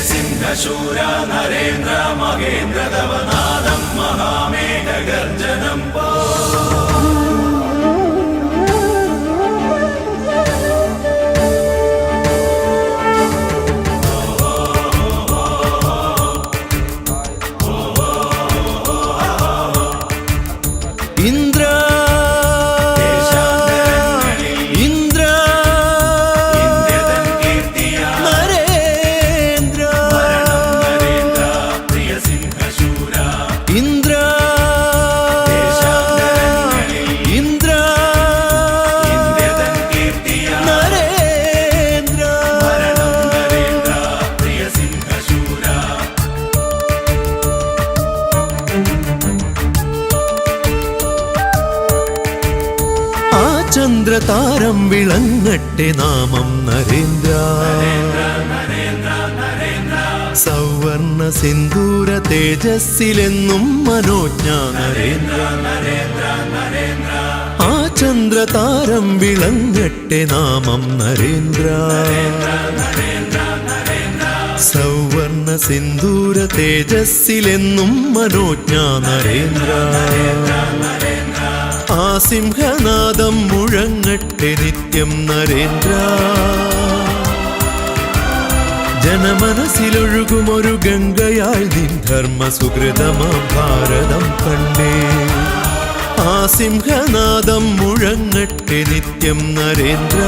സിംഹശൂര നരേന്ദ്ര മഹേന്ദ്ര തവനാദം മഹാമേഘ ഗർജനം പോ ചന്ദ്രതാരം വിളങ്ങട്ടെ നാമം നരേന്ദ്ര സൗവർണ സിന്ദൂര തേജസ്സിലെന്നും മനോജ്ഞ നരേന്ദ്ര ആ ചന്ദ്രതാരം വിളങ്ങട്ടെ നാമം നരേന്ദ്ര സൗവർണ സിന്ദൂര തേജസ്സിലെന്നും മനോജ്ഞ നരേന്ദ്ര ആ സിംഹനാദം മുഴങ്ങട്ടെ നിത്യം നരേന്ദ്ര ജനമനസ്സിലൊഴുകുമൊരു ഗംഗയായി നിൻ ധർമ്മ സുകൃതമാം ഭാരതം കണ്ടേ ആ സിംഹനാദം മുഴങ്ങട്ടെ നിത്യം നരേന്ദ്ര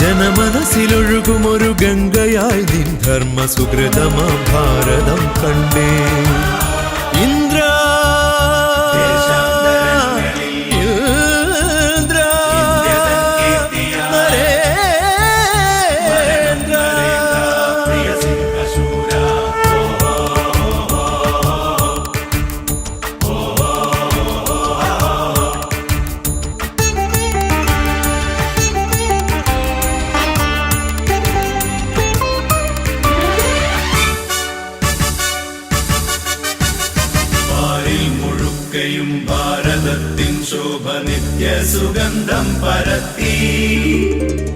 ജനമനസ്സിലൊഴുകുമൊരു ഗംഗയായി നിൻ ധർമ്മ സുകൃതമാം ഭാരതം കണ്ടേ ഇന്ദ്ര ഭാരതത്തിൻ ശോഭ നിത്യ സുഗന്ധം പരത്തി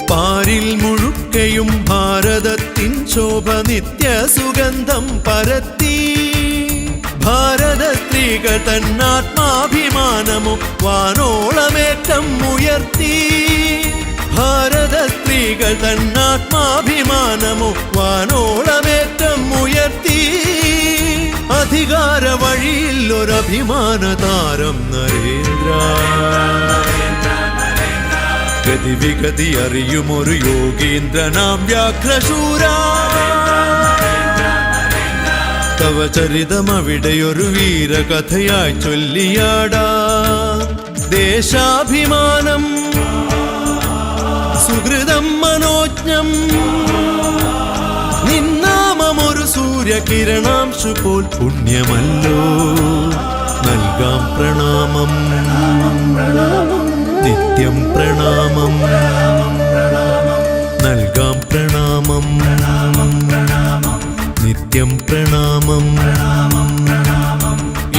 പാരിൽ മുഴുക്കയും ഭാരതത്തിൻ ശോഭ നിത്യ സുഗന്ധം പരത്തി ഭാരത സ്ത്രീകൾ തന്നാത്മാഭിമാനമോ വാനോളമേറ്റം ഉയർത്തി ഭാരത സ്ത്രീകൾ തന്നാത്മാഭിമാനമോ വാനോളമേറ്റം ഉയർത്തി അധികാര വഴിയിൽ ഒരഭിമാന താരം നരേന്ദ്ര ഗതിവിഗതി അറിയുമൊരു യോഗീന്ദ്രനാം വ്യാഘ്രശൂര തവ ചരിതമവിടെയൊരു വീരകഥയായി ചൊല്ലിയാടാ ദേശാഭിമാനം സുഹൃതം മനോജ്ഞം നിന്നാമമൊരു സൂര്യകിരണാംശു പോൽ പുണ്യമല്ലോ നൽകാം പ്രണാമം നിത്യം പ്രണാമം നൽകാം പ്രണാമം നിത്യം പ്രണാമം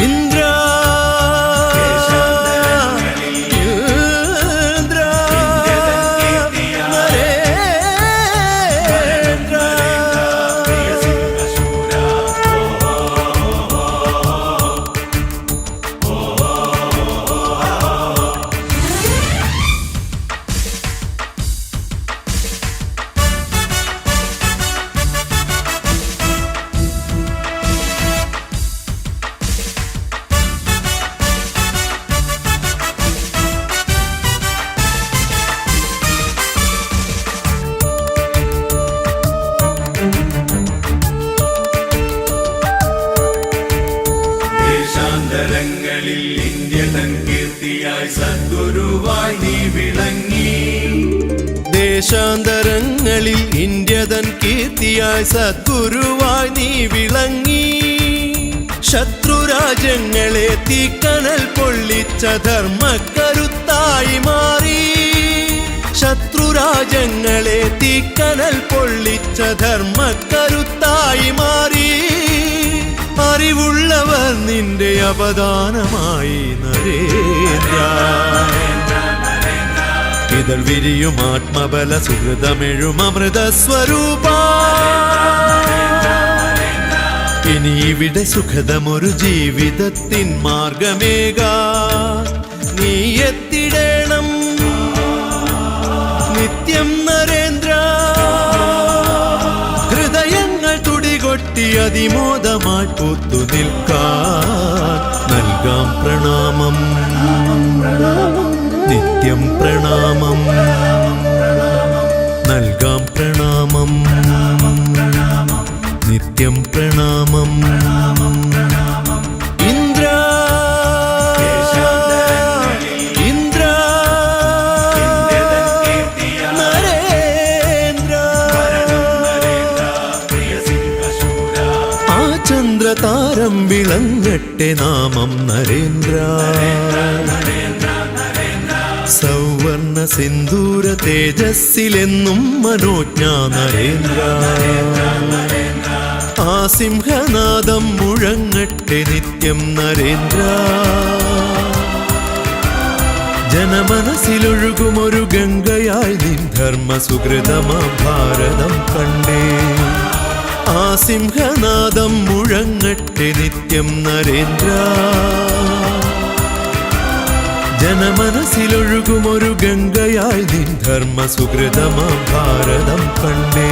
ഇന്ദ്ര ദേശാന്തരങ്ങളിൽ ഇന്ത്യതൻ കീർത്തിയായി സദ്ഗുരുവായി നീ വിളങ്ങി ശത്രുരാജ്യങ്ങളെ തീക്കനൽ പൊള്ളിച്ച ധർമ്മക്കരുത്തായി മാറി ശത്രുരാജ്യങ്ങളെ തീക്കനൽ പൊള്ളിച്ച ധർമ്മക്കരുത്തായി മാറി. അറിവുള്ളവർ നിന്റെ അവദാനമായി നരേന്ദ്ര. ഇതൾ വിരിയും ആത്മബല സുഹൃതമെഴും അമൃത സ്വരൂപ. ഇനി ഇവിടെ സുഖതമൊരു ജീവിതത്തിൻ മാർഗമേക നീ എത്തിടേണം നിത്യം നരേന്ദ്ര. ഹൃദയങ്ങൾ തുടികൊട്ടി അതിമോദമായി പൂത്തു നിൽക്കാൻ നൽകാം പ്രണാമം നിത്യം പ്രണാമം നൽകാം പ്രണാമം നിത്യം പ്രണാമം. ഇന്ദ്ര ഇന്ദ്ര നരേന്ദ്ര. ആ ചന്ദ്രതാരം വിളങ്ങട്ടെ നാമം നരേന്ദ്ര. സൗവർണ സിന്ദൂര തേജസ്സിലെന്നും മനോജ്ഞ നരേന്ദ്ര. ആ സിംഹനാദം മുഴങ്ങട്ടെ നിത്യം നരേന്ദ്ര. ജനമനസ്സിലൊഴുകുമൊരു ഗംഗയായി നിൻ ധർമ്മ സുഹൃതമാ ഭാരതം കണ്ടേ. ആ സിംഹനാദം മുഴങ്ങട്ടെ നിത്യം നരേന്ദ്ര. ജനമനസ്സിലൊഴുകുമൊരു ഗംഗയായി നിൻ ധർമ്മ സുഹൃതമാ ഭാരതം കണ്ടേ.